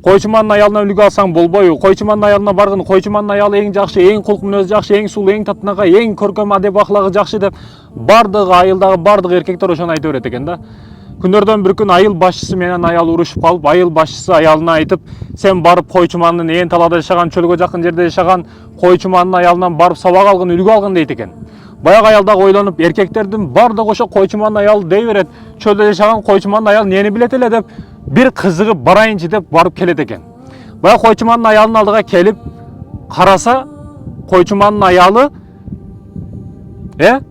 Койчумандын аялына үлгү алсаң болбойбу? Койчумандын аялына баргын, койчумандын аялы эң жакшы, эң кулк мүнөзү жакшы, эң сулуу, эң татынакай, эң көркөм адеп аклагы жакшы деп бардыгы айылдагы бардык эркектер ошону айта берет экен да. Күндөрдөн бир күн айыл башчысы менен аял урушуп калып, айыл башчысы аялына айтып, сен барып койчумандын ээн талаада жашаган, чөлгө жакын жерде жашаган койчумандын аялынан барып сабак алгын, үлгү алгын дейт экен. Баягы аял дагы ойлонуп, эркектердин бардыгы ошо койчумандын аялы дей берет, чөлдө жашаган койчумандын аялы нени билет эле деп бир кызыгып барайынчы деп барып келет экен. Баягы койчумандын аялынын алдыга келип караса, койчумандын аялы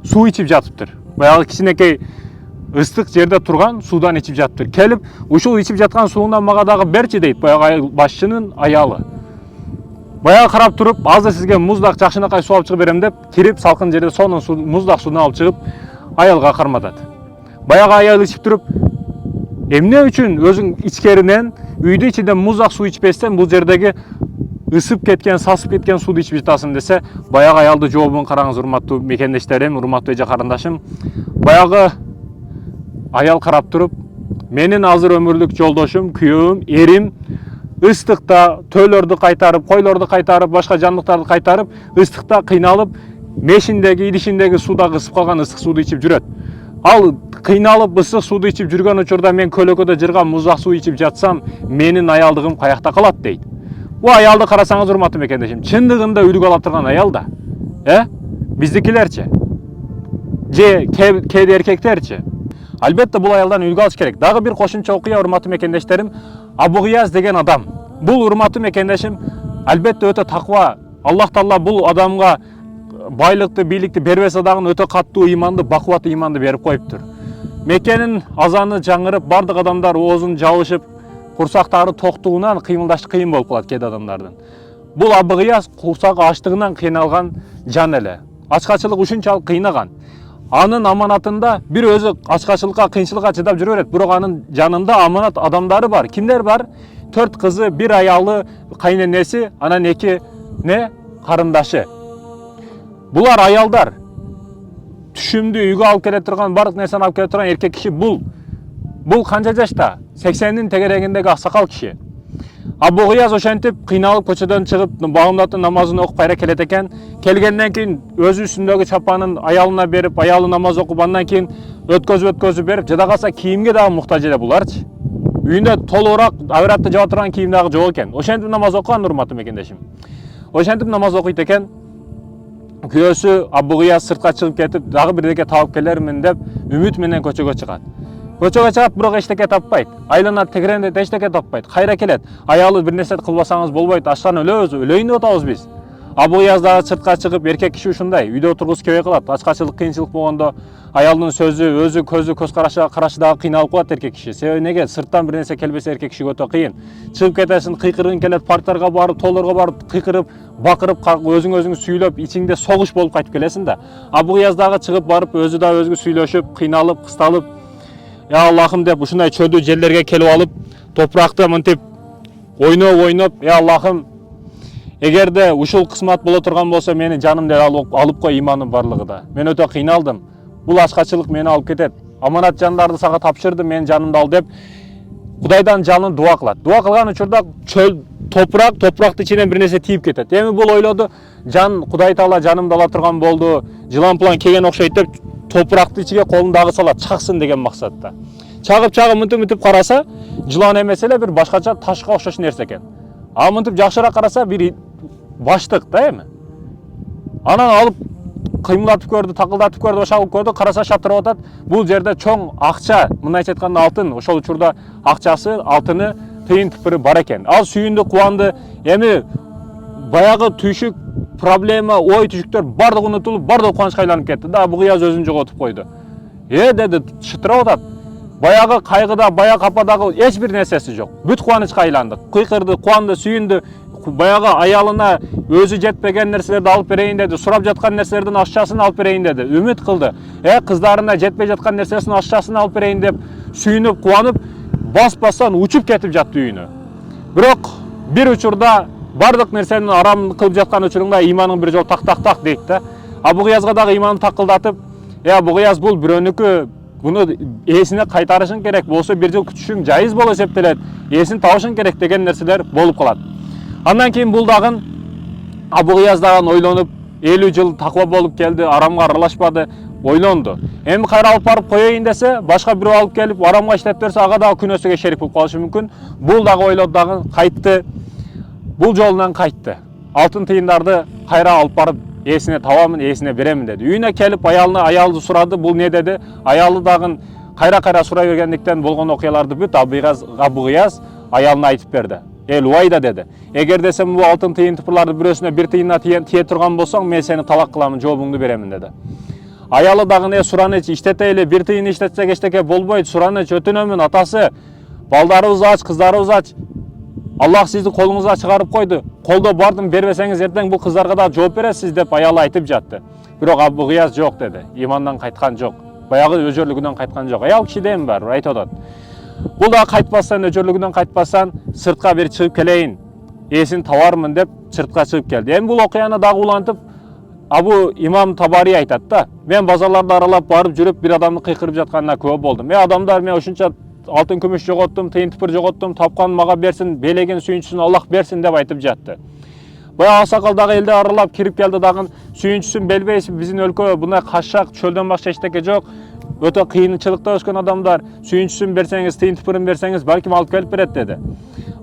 суу ичип жатыптыр. Баягы кичинекей ыстык жерде турган суудан ичип жатыптыр. Келип, ушул ичип жаткан сууңдан мага дагы берчи дейт баягы айыл башчынын аялы. Баягы карап туруп, азыр сизге муздак жакшынакай суу алып чыгып берем деп, кирип салкын жерде сонун муздак сууну алып чыгып аялга карматат. Баягы аял ичип туруп, эмне үчүн өзүң ичкеринен үйдү ичинде муздак суу ичпестен бул жердеги ысып кеткен, сасып кеткен сууду ичип жатасың десе, баягы аялды жообун караңыз, урматтуу мекендештерим, урматтуу эже карындашым. Баягы аял карап туруп, менин азыр өмүрлүк жолдошум, күйөөм, эрим ыстыкта төөлөрдү кайтарып, койлорду кайтарып, башка жандыктарды кайтарып, ыстыкта кыйналып, мешиндеги, идишиндеги суудагы ысып калган ысык сууду ичип жүрөт. Ал кыйналып ысык сууду ичип жүргөн учурда мен көлөкөдө жырган муздак суу ичип жатсам, менин аялдыгым каякта калат дейт. Бу аялды карасаңыз, урматтуу мекендешим, чындыгында үлгү ала турган аял да. Биздикилерчи? Же кээде эркектерчи? Албетте бул аялдан үлгү алыш керек. Дагы бир кошумча окуя, урматтуу мекендештерим, Абугияз деген адам. Бул, урматтуу мекендешим, албетте өтө таква. Аллах Таала бул адамга байлыкты, бийликти бербесе дагы өтө каттуу ыйманды, бакубат ыйманды берип коюптур. Меккенин азаны жаңырып, бардык адамдар оозун жабышып, курсактары токтугунан кыймылдаш кыйын болуп калат кээде адамдардын. Бул Абугияз курсагы ачтыгынан кыйналган жан эле. Ачкачылык ушунчалык кыйнаган. Анын аманатында бир өзү ачкачылыкка, кыйынчылыкка чыдап жүрө берет, бирок анын жанында аманат адамдары бар. Кимдер бар? 4 кызы, 1 аялы, кайненеси, анан 2 карындашы. Булар аялдар. Түшүмдү үйгө алып келе турган, бардык нерсени алып келе турган эркек киши бул. Бул канча жашта? 80-дин тегерегиндеги аксакал киши. Абугияз ошентип кыйналып көчөдөн чыгып, багымдаттын намазын окуп кайра келет экен. Келгенден кийин өзү үстүндөгү чапанын аялына берип, аялы намаз окуп, андан кийин өткөзүп берип, жада калса кийимге дагы муктаж эле буларчы. Үйүндө толугураак авиратты жаба турган кийим дагы жок экен. Ошентип намаз окуган, урматтуу мекендешим. Ошентип намаз окуйт экен. Күйөөсү Абугияз сыртка чыгып кетип, дагы бирдеке таап келермин деп үмүт менен көчөгө чыгат. Көчөгө чыгат, бирок эчтеке таппайт. Айланат, тегерендейт, эчтеке таппайт. Кайра келет. Аялы бир нерсе кылбасаңыз болбойт, ачтан өлөбүз, өлөйүн деп атабыз биз. Абугияз дагы сыртка чыгып, эркек киши ушундай, үйдө отургусу келбей калат. Ачкачылык, кыйынчылык болгондо аялдын сөзү, өзү көз карашы дагы кыйналып калат эркек киши. Себеби неге? Сырттан бир нерсе келбесе эркек кишиге өтө кыйын. Чыгып кетесиң, кыйкыргың келет, парктарга барып, тоолорго барып, кыйкырып, бакырып, өзүң сүйлөп, ичиңде согуш болуп кайтып келесиң да. Абугияз дагы чыгып барып, өзү дагы өзгө сүйлөшүп, кыйналып, кысталып, я Аллахым деп ушундай чөлдүү жерлерге келип алып, топуракты мынтип ойноп, я Аллахым, эгерде ушул кысмат боло турган болсо, мени жанымды алып кой, иманым барлыгы да. Мен өтө кыйналдым. Бул ачкачылык мени алып кетет. Аманат жандарды сага тапшырдым, мен жанымды ал деп Кудайдан жалынып дуа кылат. Дуа кылган учурда чөл топурактын ичинен бир нерсе тийип кетет. Эми бул ойлоду, жан Кудай Таала жанымды ала турган болду, жылан-пулан келген окшойт деп топурактын ичиге колун дагы салат, чаксын деген максатта. Чагып мынтип караса, жылан эмес эле бир башкача ташка окшош нерсе экен. А мынтип жакшыраак караса, бир баштык да эми. Анан алып кыймылдатып көрдү, такылдатып көрдү, ошалып көрдү, караса шаптырып атат. Бул жерде чоң акча, мындайча айтканда алтын, ошол учурда акчасы, алтыны, тыйын тыпыры бар экен. Ал сүйүндү, кубанды. Эми баягы түйшүк, проблема, ой түшүктөр бардыгы унутулуп, бардыгы кубанычка айланып кетти да. Абугияз өзүн жоготуп койду. Деди, шытырап атат. Баягы кайгыда, баягы кападагы эч бир нерсеси жок. Бүт кубанычка айланды. Кыйкырды, кубанды, сүйүндү. Баягы аялына өзү жетпеген нерселерди алып берейин деди, сурап жаткан нерселердин ашчасын алып берейин деди, үмүт кылды. Кыздарына жетпей жаткан нерсесин ашчасын алып берейин деп сүйүнүп, кубанып, баспастан учуп кетип жатты үйүнө. Бирок бир учурда бардык нерсени арам кылып жаткан учуруңда иманың бир жол так дейт да. Абугиязга дагы иманын такылдатып, Абугияз бул бирөөнүкү, Буну эсине кайтарышың керек, болсо 1 жыл күтүшүң жайыз болуп эсептелет, эсин табышың керек деген нерселер болуп калат. Андан кийин бул дагы Абу Гыяз дагы ойлонуп 50 жыл таква болуп келди, арамга аралашпады, ойлонду. Эми кайра алып барып коеюн десе, башка бирөө алып келип арамга иштеп берсе, ага дагы күнөөсүгө шерик болуп калышы мүмкүн. Бул дагы ойлоду дагы кайтты. Бул жолунан кайтты. Алтын тыйындарды кайра алып барып эсине табамын, эсине беремин деди. Үйүнө келип аялды сурады, бул не деди? Аялы дагы кайра сурай бергендиктен болгон окуяларды бүт Абу Гыяз аялына айтып берди. Луайда деди. Эгер десем бул алтын тыйын тыпырларды бирөөсүнө бир тыйына тие турган болсоң, мен сени талак кыламын, жообуңду беремин деди. Аялы дагы сураныч иштетели, бир тыйын иштетсек эчтеке болбойт, сураныч өтүнөмүн атасы. Балдарыбыз ач, кыздарыбыз ач. Аллах сизди колуңузга чыгарып койду. Колдо бардым, бербесеңиз эртең бул кыздарга да жооп бересиз деп аялы айтып жатты. Бирок Абу Гыяз жок деди. Имандан кайткан жок. Баягы өжөрлүгүнөн кайткан жок. Аял кишиден бар, айтып атат. Бул да кайтпастан, өжөрлүгүнөн кайтпастан сыртка бир чыгып келейин, эсин табармын деп сыртка чыгып келди. Эми бул окуяны дагы улантып Абу Имам Табари айтат да. Мен базарларды аралап барып жүрүп бир адамды кыйкырып жатканына күбө болдум. Адамдар, мен ушунча алтын күмүш жоготтум, тыйын тыпыр жоготтум, тапкан мага берсин, белеген сүйүнчүсүн Аллах берсин деп айтып жатты. Баягы аксакал дагы элди аралап кирип келди дагы, сүйүнчүсүн белбейсиз, биздин өлкө мындай кашшак, чөлдөн башка эчтеке жок. Өтө кыйынчылыкта өскөн адамдар, сүйүнчүсүн берсеңиз, тыйын тыпырын берсеңиз, балким алып келип берет деди.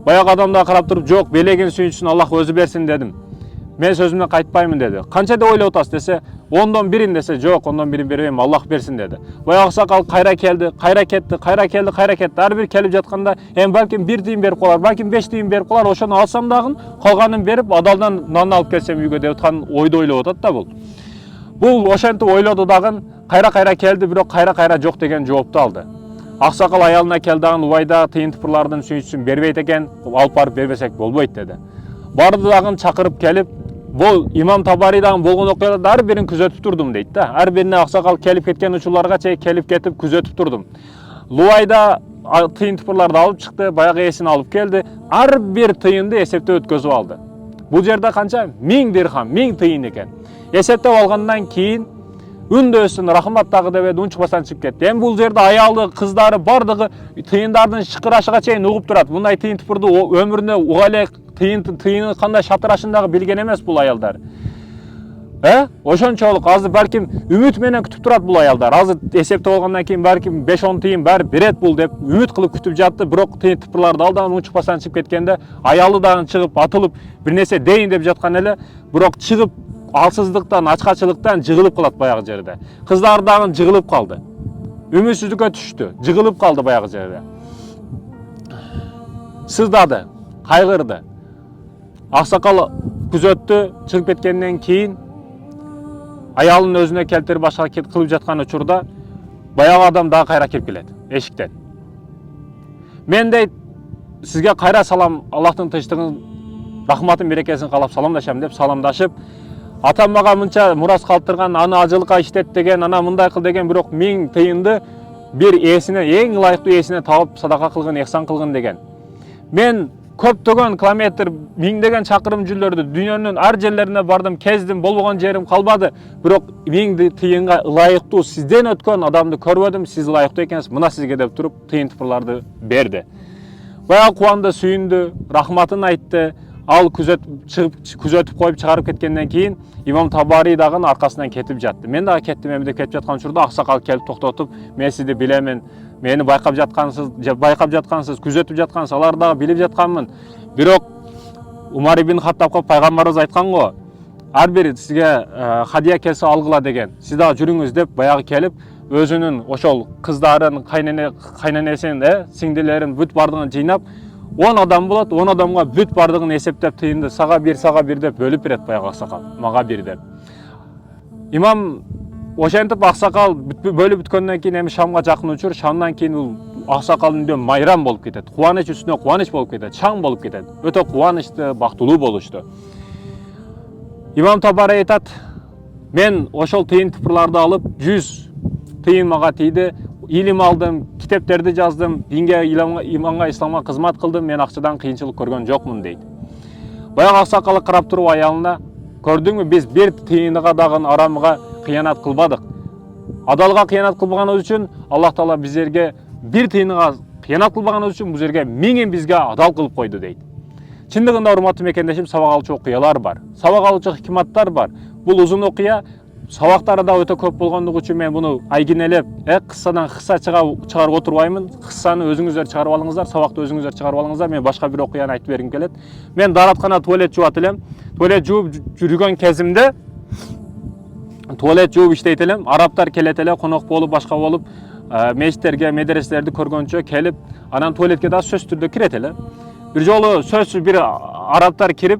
Баягы адам да карап туруп, жок, белеген сүйүнчүсүн Аллах өзү берсин дедим. Мен сөзүмдөн кайтпаймын деди. Канча деп ойлоп атасыз десе, 10дон 1 десе, жок, 10дон 1 бербейм, Аллах берсин деди. Баягы аксакал кайра келди, кайра кетти. Ар бир келип жатканда, балким 1 тыйын берип калар, балким 5 тыйын берип калар, ошону алсам дагы, калганын берип, адалдан нан алып келсем үйгө деп аткан ойду ойлоп атат да бул. Бул ошентип ойлоду дагы, кайра келди, бирок кайра жок деген жоопту алды. Аксакал аялына келди дагы, убайда тыйын тыпырлардын сүйүнчүсүн бербейт экен, алып барып бербесек болбойт деди. Барды дагы чакырып келип, бул Имам Табари дагы болгон окуяларды ар бирин күзөтүп турдум дейт да. Ар бирине аксакал келип кеткен учурларга чейин келип кетип күзөтүп турдум. Луайда тыйын тыпырларды алып чыкты, баягы эсин алып келди, ар бир тыйынды эсептеп өткөзүп алды. Бул жерде канча? 1000 дирхам, 1000 тыйын экен. Эсептеп алгандан кийин үндөөсүн рахмат дагы деп унчукпастан чыгып кетти. Эми бул жерде аялы, кыздары бардыгы тыйындардын шыкырашыга чейин угуп турат. Мындай тыйын тыпырды өмүрүнө уга эле тыйыны кандай шатырашын дагы билген эмес бул аялдар. Ошончолук азыр балким үмүт менен күтүп турат бул аялдар. Азыр эсептеп алгандан кийин балким 5-10 тыйын баары берет бул деп үмүт кылып күтүп жатты. Бирок тыйын тыпырларды алдан унчукпастан чыгып кеткенде, аялы дагы чыгып атылып бир нерсе дейин деп жаткан эле, бирок чыгып алсыздыктан, ачкачылыктан жыгылып калат баягы жерде. Кыздар дагы жыгылып калды. Үмүтсүздүккө түштү, жыгылып калды баягы жерде. Сыздады, кайгырды. Аксакал күзөттү, чыгып кеткенден кийин аялын өзүнө келтирип башка кылып жаткан учурда баягы адам дагы кайра кирип келет эшиктен. Мен дейт, сизге кайра салам, Аллахтын тынчтыгын, рахматын, берекесин каалап саламдашам деп саламдашып, атам мага мынча мурас калтырган, аны ажылыкка иштет деген, ана мындай кыл деген, бирок 1000 тыйынды бир эсине, эң ылайыктуу эсине табып садака кылгын, ихсан кылгын деген. Мен көптөгөн километр, миңдеген чакырым жүлдөрдү дүйнөнүн ар жерлерине бардым, кездим, болбогон жерим калбады. Бирок 1000 тыйынга ылайыктуу сизден өткөн адамды көрбөдүм, сиз ылайыктуу экенсиз, мына сизге деп туруп тыйын тыпырларды берди. Баягы кубанды, сүйүндү, рахматын айтты. Ал күзөтүп коюп чыгарып кеткенден кийин Имам Табари дагы аркасынан кетип жатты. Мен дагы кеттим, эми деп кетип жаткан учурда аксакал келип токтотуп, мен сизди билемин, мени байкап жаткансыз, күзөтүп жаткансыз, аларды дагы билип жатканмын. Бирок Умар ибн Хаттабка пайгамбарыбыз айткан го, ар бир сизге хадия келсе алгыла деген. Сиз дагы жүрүңүз деп баягы келип, өзүнүн ошол кыздарын, кайненесин, сиңдилерин бүт бардыгын жыйнап, 10 адам болот, 10 адамга бүт бардыгын эсептеп тыйынды сага бир деп бөлүп берет баягы аксакал, мага бир деп. Имам ошентип аксакал бөлүп бүткөндөн кийин эми шамга жакын учур, шамдан кийин бул аксакалдын үйүндө майрам болуп кетет. Кубаныч үстүнө кубаныч болуп кетет, шаң болуп кетет. Өтө кубанычтуу, бактылуу болушту. Имам Табари айтат, мен ошол тыйын тыпырларды алып 100 тыйын мага тийди. Илим алдым, китептерди жаздым, динге, иманга, исламга кызмат кылдым, мен акчадан кыйынчылык көргөн жокмун дейт. Баягы аксакалы карап туруп аялына, көрдүңбү, биз бир тыйыныга дагы арамга кыянат кылбадык. Адалга кыянат кылбаганыбыз үчүн Аллах Таала биздерге бир тыйынга кыянат кылбаганыбыз үчүн бул жерге миңин бизге адал кылып койду дейт. Чындыгында урматтуу мекендешим, сабак алуучу окуялар бар. Сабак алуучу хикматтар бар. Бул узун окуя сабактары да өтө көп болгондугу үчүн мен буну айгинелеп, кыссадан кысса чыгарып отурбаймын. Кыссаны өзүңүздөр чыгарып алыңыздар, сабакты өзүңүздөр чыгарып алыңыздар. Мен башка бир окуяны айтып бергим келет. Мен даараткана туалет жуат элем. Туалет жууп жүргөн кезимде туалет жууп иштейт элем. Арабтар келет эле, конок болуп, башка болуп, мечиттерге, медреселерди көргөнчө келип, анан туалетке да сөзсүз түрдө кирет эле. Бир жолу сөзсүз бир арабтар кирип,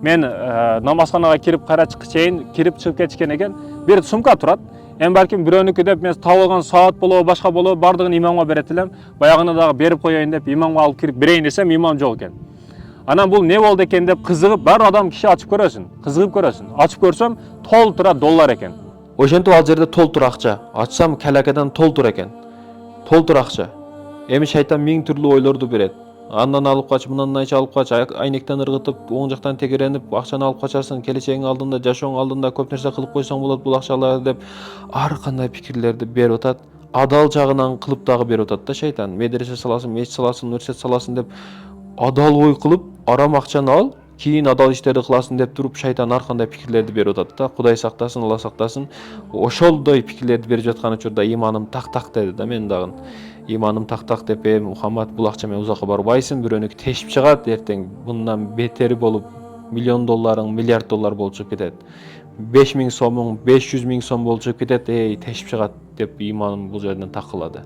мен намазханага кирип кайра чейин кирип чыгып кетишкен экен. Бир сумка турат. Эми балким бирөөнүкү деп мен таап алган саат болобу, башка болобу, бардыгын имамга берет элем. Баягыны дагы берип коеюн деп имамга алып кирип берейин десем, имам жок экен. Анан бул не болду экен деп кызыгып, бар адам киши ачып көрөсүн, кызыгып көрөсүн. Ачып көрсөм, толтура доллар экен. Ошентип ал жерде толтур акча. Ачсам калакадан толтур экен. Толтур акча. Эми шайтан миң түрлүү ойлорду берет. Андан алып кач, мындан айча алып кач, айнектен ыргытып, оң жактан тегеренип, акчаны алып качасың, келечегиң алдында, жашооң алдында көп нерсе кылып койсоң болот бул акчаларды деп ар кандай пикирлерди берип атат. Адал жагынан кылып дагы берип атат да шайтан. Медресе саласың, мечит саласың, университет саласың деп адал ой кылып, арам акчаны ал, кийин адал иштерди кыласың деп туруп шайтан ар кандай пикирлерди берип атат да. Кудай сактасын, Алла сактасын. Ошолдой пикирлерди берип жаткан учурда иманым так деди да мен дагы. Иманым так деп, Мухаммад бул акча менен узакка барбайсың, бирөөнү тешип чыгат, эртең мындан бетери болуп миллион долларың, миллиард доллар болуп чыгып кетет. 5000 сомуң 500 000 сом болуп чыгып кетет, тешип чыгат деп иманым бул жерден так кылады.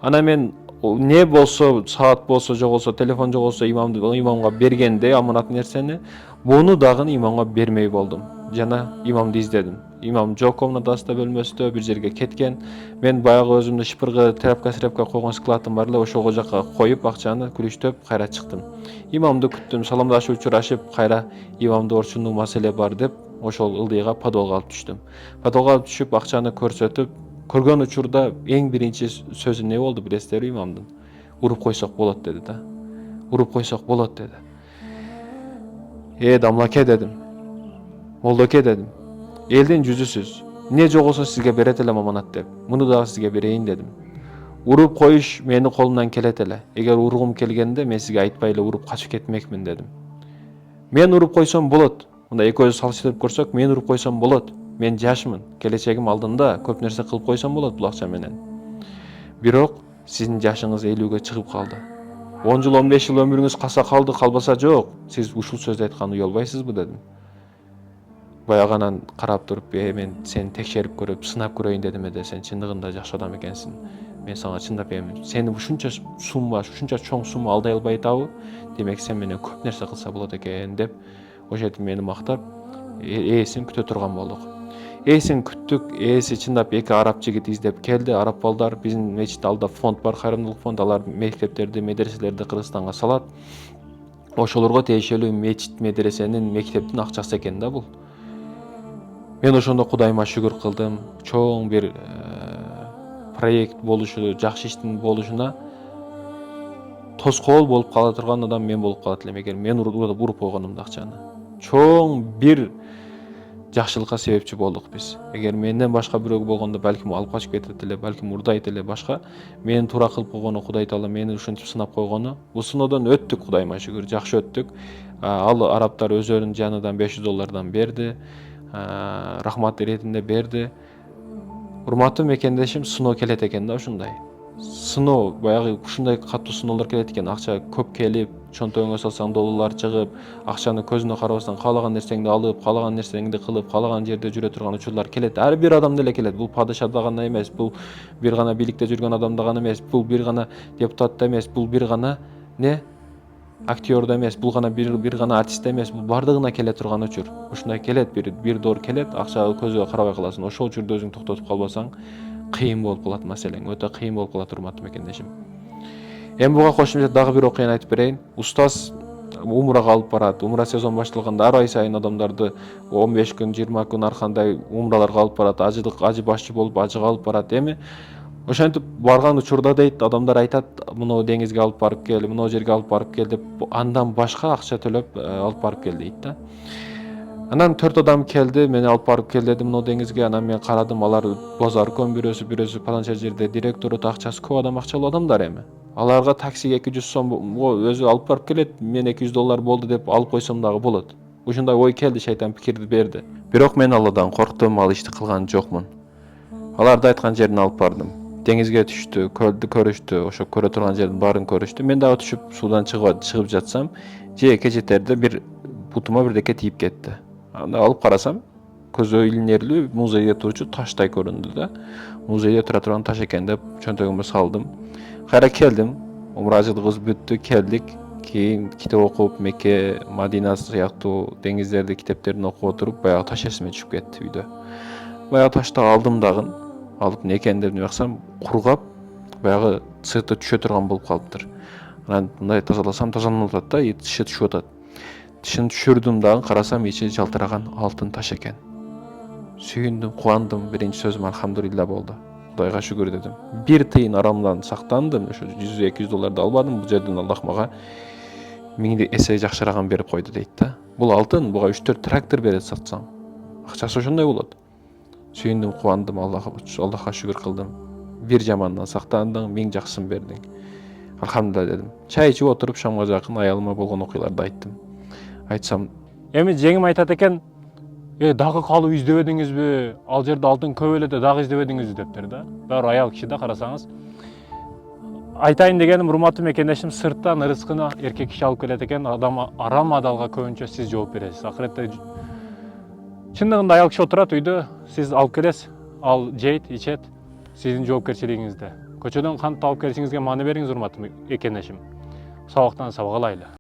Ана мен не болсо, саат болсо, жок болсо, телефон жок болсо имамга бергенде аманат нерсени, буну дагы имамга бермей болдум. Жана имамды издедим. Имам жок комнатасында бөлмөсүндө бир жерге кеткен. Мен баягы өзүмдү шыпыргы тряпка койгон складым бар эле, ошого жака коюп акчаны күлүштөп кайра чыктым. Имамды күттүм, саламдашып учурашып, кайра имамды ушундый маселе бар деп, ошол ылдыйга подвалга алып түштүм. Подвалга алып түшүп акчаны көрсөтүп, көргөн учурда эң биринчи сөзү не болду билесиздерби имамдын? Уруп койсок болот деди да. Уруп койсок болот деди. Дамлаке дедим. Молдоке дедим. Элдин жүзүсүз. Не жок болсо сизге берет элем аманат деп. Муну дагы сизге берейин дедим. Уруп коюш мени колумдан келет эле. Эгер ургум келгенде мен сизге айтпай эле уруп качып кетмекмин дедим. Мен уруп койсом болот. Мында экөөбүз салыштырып көрсөк, мен уруп койсом болот. Мен жашмын. Келечегим алдында көп нерсе кылып койсом болот бул акча менен. Бирок сиздин жашыңыз 50-ге чыгып калды. 10 жыл, 15 жыл өмүрүңүз калса калды, калбаса жок. Сиз ушул сөздү айтканды уялбайсызбы дедим. Баяганан карап туруп, мен сени текшерип көрүп, сынап көрөйүн дедим эде, сен чындыгында жакшы адам экенсиң. Мен сага чындап сени ушунча сумма, ушунча чоң сумма алдай албай атабы? Демек сен менен көп нерсе кылса болот экен деп, ошентип мени мактап, ээсин күтө турган болдук. Ээсин күттүк, ээси чындап 2 араб жигит издеп келди, араб балдар. Биздин мечит алда фонд бар, кайрымдуулук фонд, алар мектептерди, медреселерди Кыргызстанга салат. Ошолорго тиешелүү мечит, медресенин, мектептин акчасы экен да бул. Мен ошондо Кудайыма шүгүр кылдым. Чоң бир проект болушу, жакшы иштин болушуна тоскоол болуп кала турган адам мен болуп калат элем, эгер мен уруп койгонумда акчаны. Чоң бир жакшылыкка себепчи болдук биз. Эгер менден башка бирөө болгондо балким алып качып кетет эле, балким урдайт эле, башка. Мени туура кылып койгону Кудай Таала мени ушинтип сынап койгону. Бул сыноодон өттүк, Кудайыма шүгүр, жакшы өттүк. Ал арабтар өздөрүнүн жанынан 500 доллардан берди. Рахмат иретинде берди. Урматтуу мекендешим, сыноо келет экен да ушундай. Сыноо баягы ушундай катуу сыноолор келет экен. Акча көп келип, чонтогуңа салсаң долларлар чыгып, акчаны көзүнө карабастан каалаган нерсеңди алып, каалаган нерсеңди кылып, каалаган жерде жүрө турган учурлар келет. Ар бир адам деле келет. Бул падышада гана эмес, бул бир гана бийликте жүргөн адамда гана эмес, бул бир гана депутатта эмес, бул бир гана актёрда эмес, бул гана бир гана артистте эмес, бул бардыгына келе турган учур. Ушундай келет, бир доор келет, акча көзгө карабай каласың. Ошол учурда өзүң токтотуп калбасаң, кыйын болуп калат маселең, өтө кыйын болуп калат, урматтуу мекендешим. Эми буга кошумча дагы бир окуяны айтып берейин. Устаз умрага алып барат. Умра сезон башталганда ар ай сайын адамдарды 15 күн, 20 күн ар кандай умраларга алып барат. Ажы башчы болуп ажыга алып барат. Эми ошентип барган учурда дейт, адамдар айтат, муну деңизге алып барып кел, муну жерге алып барып кел деп, андан башка акча төлөп алып барып кел дейт да. Анан 4 адам келди, мени алып барып кел деди мына деңизге. Анан мен карадым, алар базар көн бирөөсү паланча жерде директору акчасы көп адам, акчалуу адамдар эми. Аларга таксиге 200 сом өзү алып барып келет, мен $200 болду деп алып койсом дагы болот. Ушундай ой келди, шайтан пикирди берди. Бирок мен Алладан корктум, ал ишти кылган жокмун. Аларды айткан жерине алып бардым. Деңизге түштү, көлдү көрүштү, ошо көрө турган жердин баарын көрүштү. Мен дагы түшүп суудан чыгып жатсам, жээкке жетерде бир бутума бирдеке тийип кетти. Анда алып карасам, көзгө илинерлүү музейде турчу таштай көрүндү да. Музейде тура турган таш экен деп чөнтөгүмө салдым. Кайра келдим, умражылыгыбыз бүттү, келдик. Кийин китеп окуп, Мекке, Мадина сыяктуу деңиздерди китептерин окуп отуруп, баягы таш эсиме түшүп кетти үйдө. Баягы ташты алдым дагы, алып не экен деп баксам, кургап, баягы цвети түшө турган болуп калыптыр. Анан мындай тазаласам тазаланып атат да, тышы түшүп атат. Тышын түшүрдүм дагы, карасам ичи жалтыраган алтын таш экен. Сүйүндүм, кубандым, биринчи сөзүм алхамдулилла болду. Кудайга шүгүр дедим. Бир тыйын арамдан сактандым, ошо $100-200 албадым. Бул жерден Аллах мага 1000 эсе жакшыраган берип койду дейт да. Бул алтын, буга 3-4 трактор берет сатсам. Акчасы ошондой болот. Сүйүндүм, кубандым, Аллахка шүгүр кылдым. Бир жамандан сактандың, 1000 жакшысын бердиң. Алхамдулилла дедим. Чай ичип отуруп шамга жакын аялыма болгон окуяларды айттым. Айтсам, Эми жеңим айтат экен, дагы калып издебедиңизби? Ал жерде алтын көп эле да дагы издебедиңизби дептир да. Баары аял киши да карасаңыз. Айтайын дегеним, урматтуу мекендешим, сырттан ырыскыны эркек киши алып келет экен, адам арам адалга көбүнчө сиз жооп бересиз. Акыретте чындыгында аял киши отурат үйдө, сиз алып келесиз, ал жейт, ичет, сиздин жоопкерчилигиңизде. Көчөдөн кантип алып келишиңизге маани бериңиз, урматтуу мекендешим. Сабактан сабак алайлы.